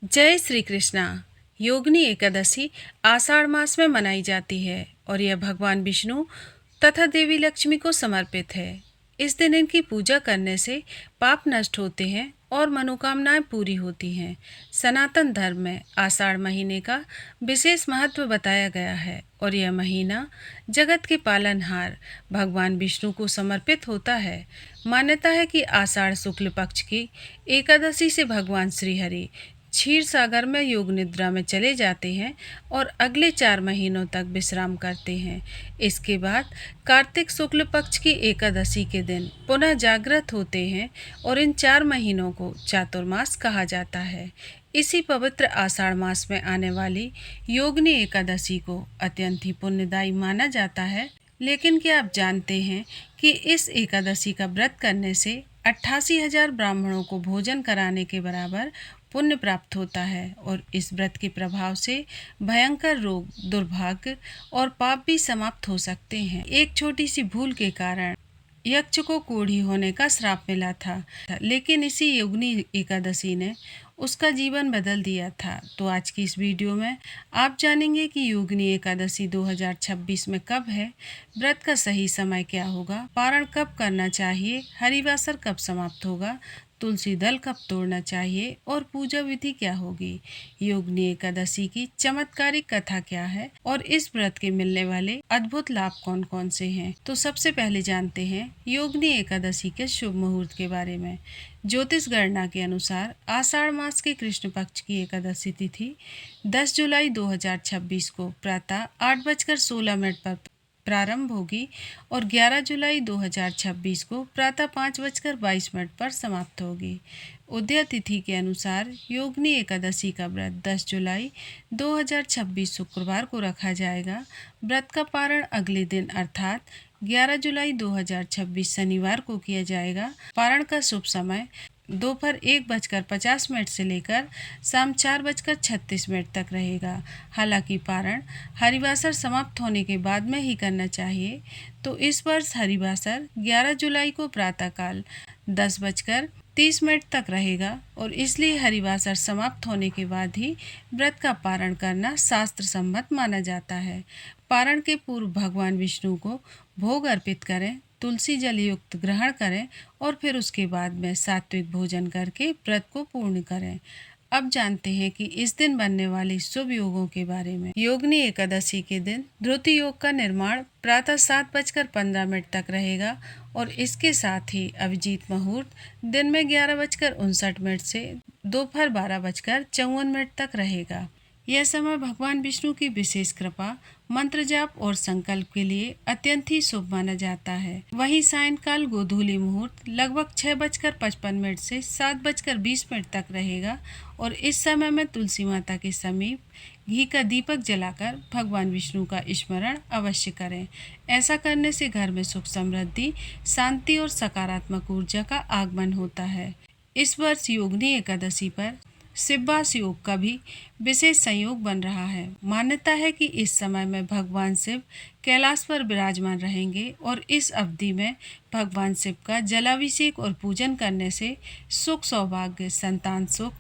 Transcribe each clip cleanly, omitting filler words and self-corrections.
जय श्री कृष्णा। योगिनी एकादशी आषाढ़ मास में मनाई जाती है और यह भगवान विष्णु तथा देवी लक्ष्मी को समर्पित है। इस दिन इनकी पूजा करने से पाप नष्ट होते हैं और मनोकामनाएं पूरी होती हैं। सनातन धर्म में आषाढ़ महीने का विशेष महत्व बताया गया है और यह महीना जगत के पालनहार भगवान विष्णु को समर्पित होता है। मान्यता है कि आषाढ़ शुक्ल पक्ष की एकादशी से भगवान श्री हरि क्षीर सागर में योग निद्रा में चले जाते हैं और अगले 4 महीनों तक विश्राम करते हैं। इसके बाद कार्तिक शुक्ल पक्ष की एकादशी के दिन पुनः जागृत होते हैं और इन 4 महीनों को चातुर्मास कहा जाता है। इसी पवित्र आषाढ़ मास में आने वाली योगिनी एकादशी को अत्यंत ही पुण्यदायी माना जाता है। लेकिन क्या आप जानते हैं कि इस एकादशी का व्रत करने से 88,000 ब्राह्मणों को भोजन कराने के बराबर पुण्य प्राप्त होता है और इस व्रत के प्रभाव से भयंकर रोग, दुर्भाग्य और पाप भी समाप्त हो सकते हैं। एक छोटी सी भूल के कारण यक्ष को कोढ़ी होने का श्राप मिला था, लेकिन इसी योगिनी एकादशी ने उसका जीवन बदल दिया था। तो आज की इस वीडियो में आप जानेंगे कि योगिनी एकादशी 2026 में कब है, व्रत का सही समय क्या होगा, पारण कब करना चाहिए, हरिवासर कब समाप्त होगा, तुलसी दल कब तोड़ना चाहिए और पूजा विधि क्या होगी, योगिनी एकादशी की चमत्कारिक कथा क्या है और इस व्रत के मिलने वाले अद्भुत लाभ कौन कौन से हैं। तो सबसे पहले जानते हैं योगिनी एकादशी के शुभ मुहूर्त के बारे में। ज्योतिष गणना के अनुसार आषाढ़ मास के कृष्ण पक्ष की एकादशी तिथि 10 जुलाई 2026 को प्रातः 8:16 पर प्रारंभ होगी और 11 जुलाई 2026 को प्रातः 5:22 पर समाप्त होगी। उदय तिथि के अनुसार योगिनी एकादशी का व्रत 10 जुलाई 2026 शुक्रवार को रखा जाएगा। व्रत का पारण अगले दिन अर्थात 11 जुलाई 2026 शनिवार को किया जाएगा। पारण का शुभ समय दोपहर 1:50 से लेकर शाम 4:36 तक रहेगा। हालांकि पारण हरिवासर समाप्त होने के बाद में ही करना चाहिए। तो इस वर्ष हरिवासर 11 जुलाई को प्रातःकाल 10:30 तक रहेगा और इसलिए हरिवासर समाप्त होने के बाद ही व्रत का पारण करना शास्त्र सम्मत माना जाता है। पारण के पूर्व भगवान विष्णु को भोग अर्पित करें, तुलसी जल युक्त ग्रहण करें और फिर उसके बाद में सात्विक भोजन करके व्रत को पूर्ण करें। अब जानते हैं कि इस दिन बनने वाले शुभ योगों के बारे में। योगिनी एकादशी के दिन ध्रुति योग का निर्माण प्रातः 7:15 तक रहेगा और इसके साथ ही अभिजीत मुहूर्त दिन में 11:59 से दोपहर 12:54 तक रहेगा। यह समय भगवान विष्णु की विशेष कृपा, मंत्र जाप और संकल्प के लिए अत्यंत ही शुभ माना जाता है। वहीं सायंकाल गोधूली मुहूर्त लगभग 6:55 से 7:20 तक रहेगा और इस समय में तुलसी माता के समीप घी का दीपक जलाकर भगवान विष्णु का स्मरण अवश्य करें। ऐसा करने से घर में सुख समृद्धि, शांति और सकारात्मक ऊर्जा का आगमन होता है। इस वर्ष योगिनी एकादशी पर शिववास योग का भी विशेष संयोग बन रहा है। मान्यता है कि इस समय में भगवान शिव कैलाश पर विराजमान रहेंगे और इस अवधि में भगवान शिव का जलाभिषेक और पूजन करने से सुख, सौभाग्य, संतान सुख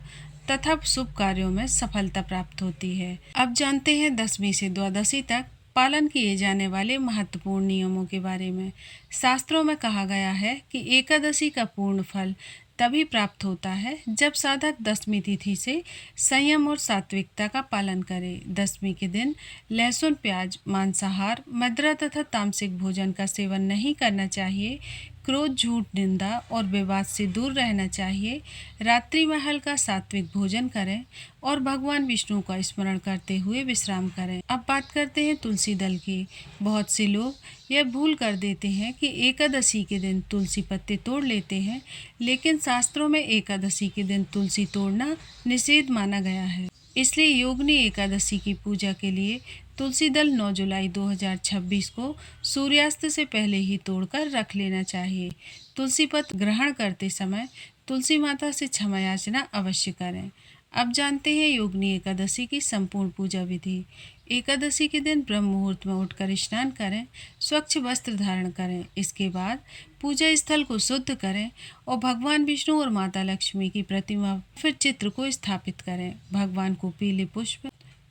तथा शुभ कार्यों में सफलता प्राप्त होती है। अब जानते हैं 10वीं से द्वादशी तक पालन किए जाने वाले महत्वपूर्ण नियमों के बारे में। शास्त्रों में कहा गया है कि एकादशी का पूर्ण फल तभी प्राप्त होता है जब साधक 10वीं तिथि से संयम और सात्विकता का पालन करे। 10वीं के दिन लहसुन, प्याज, मांसाहार, मदिरा तथा तामसिक भोजन का सेवन नहीं करना चाहिए। क्रोध, झूठ, निंदा और विवाद से दूर रहना चाहिए। रात्रि में हल्का सात्विक भोजन करें और भगवान विष्णु का स्मरण करते हुए विश्राम करें। अब बात करते हैं तुलसी दल की। बहुत से लोग यह भूल कर देते हैं कि एकादशी के दिन तुलसी पत्ते तोड़ लेते हैं, लेकिन शास्त्रों में एकादशी के दिन तुलसी तोड़ना निषेध माना गया है। इसलिए योगिनी एकादशी की पूजा के लिए तुलसी दल 9 जुलाई 2026 को सूर्यास्त से पहले ही तोड़कर रख लेना चाहिए। तुलसी पत्र ग्रहण करते समय तुलसी माता से क्षमा याचना अवश्य करें। अब जानते हैं योगिनी एकादशी की संपूर्ण पूजा विधि। एकादशी के दिन ब्रह्म मुहूर्त में उठकर स्नान करें, स्वच्छ वस्त्र धारण करें। इसके बाद पूजा स्थल को शुद्ध करें और भगवान विष्णु और माता लक्ष्मी की प्रतिमा फिर चित्र को स्थापित करें। भगवान को पीले पुष्प,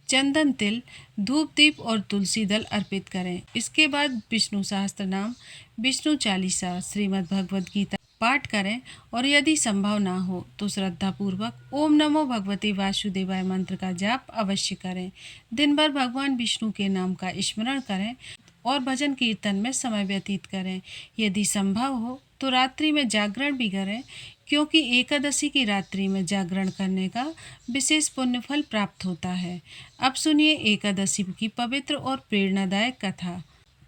चंदन, तिल, धूप, दीप और तुलसी दल अर्पित करें। इसके बाद विष्णु सहस्त्र नाम, विष्णु चालीसा, श्रीमद् भगवद गीता पाठ करें और यदि संभव ना हो तो श्रद्धा पूर्वक ओम नमो भगवते वासुदेवाय मंत्र का जाप अवश्य करें। दिन भर भगवान विष्णु के नाम का स्मरण करें और भजन कीर्तन में समय व्यतीत करें। यदि संभव हो तो रात्रि में जागरण भी करें, क्योंकि एकादशी की रात्रि में जागरण करने का विशेष पुण्य फल प्राप्त होता है। अब सुनिए एकादशी की पवित्र और प्रेरणादायक कथा।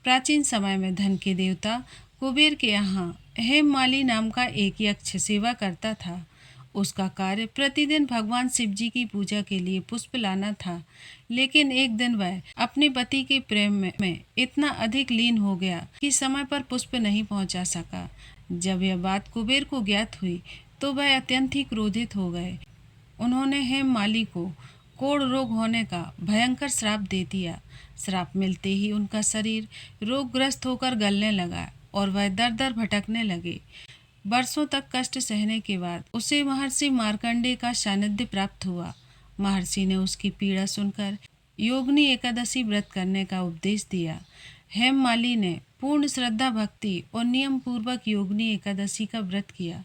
प्राचीन समय में धन के देवता कुबेर के यहाँ हेममाली नाम का एक यक्ष सेवा करता था। उसका कार्य प्रतिदिन भगवान शिव जी की पूजा के लिए पुष्प लाना था। लेकिन एक दिन वह अपने पति के प्रेम में इतना अधिक लीन हो गया कि समय पर पुष्प नहीं पहुंचा सका। जब यह बात कुबेर को ज्ञात हुई तो वह अत्यंत ही क्रोधित हो गए। उन्होंने हेममाली को कोढ़ रोग होने का भयंकर श्राप दे दिया। श्राप मिलते ही उनका शरीर रोगग्रस्त होकर गलने लगा और वह दर दर भटकने लगे। वर्षों तक कष्ट सहने के बाद उसे महर्षि मार्कंडेय का सानिध्य प्राप्त हुआ। महर्षि ने उसकी पीड़ा सुनकर योगिनी एकादशी व्रत करने का उपदेश दिया। हेममाली ने पूर्ण श्रद्धा, भक्ति और नियम पूर्वक योगिनी एकादशी का व्रत किया।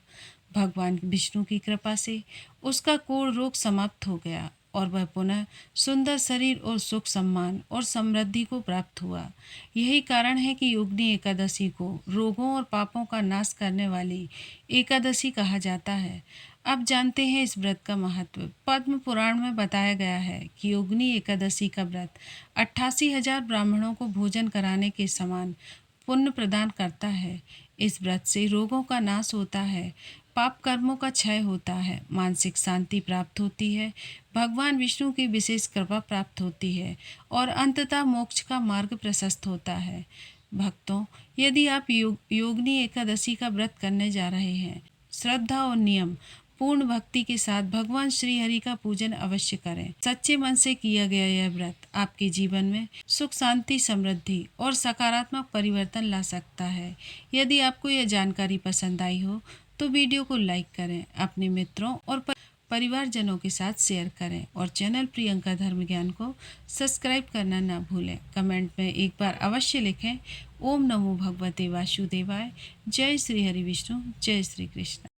भगवान विष्णु की कृपा से उसका कोढ़ रोग समाप्त हो गया और वह पुनः सुंदर शरीर और सुख, सम्मान और समृद्धि को प्राप्त हुआ। यही कारण है कि योगिनी एकादशी को रोगों और पापों का नाश करने वाली एकादशी कहा जाता है। अब जानते हैं इस व्रत का महत्व। पद्म पुराण में बताया गया है कि योगिनी एकादशी का व्रत 88,000 ब्राह्मणों को भोजन कराने के समान पुण्य प्रदान करता है। इस व्रत से रोगों का नाश होता है, पाप कर्मों का क्षय होता है, मानसिक शांति प्राप्त होती है, भगवान विष्णु की विशेष कृपा प्राप्त होती है और अंततः मोक्ष का मार्ग प्रशस्त होता है। भक्तों, यदि आप योगिनी एकादशी का व्रत करने जा रहे हैं, श्रद्धा और नियम पूर्ण भक्ति के साथ भगवान श्री हरि का पूजन अवश्य करें। सच्चे मन से किया गया यह व्रत आपके जीवन में सुख, शांति, समृद्धि और सकारात्मक परिवर्तन ला सकता है। यदि आपको यह जानकारी पसंद आई हो तो वीडियो को लाइक करें, अपने मित्रों और परिवारजनों के साथ शेयर करें और चैनल प्रियंका धर्म ज्ञान को सब्सक्राइब करना ना भूलें। कमेंट में एक बार अवश्य लिखें, ओम नमो भगवते वासुदेवाय। जय श्री हरि विष्णु, जय श्री कृष्ण।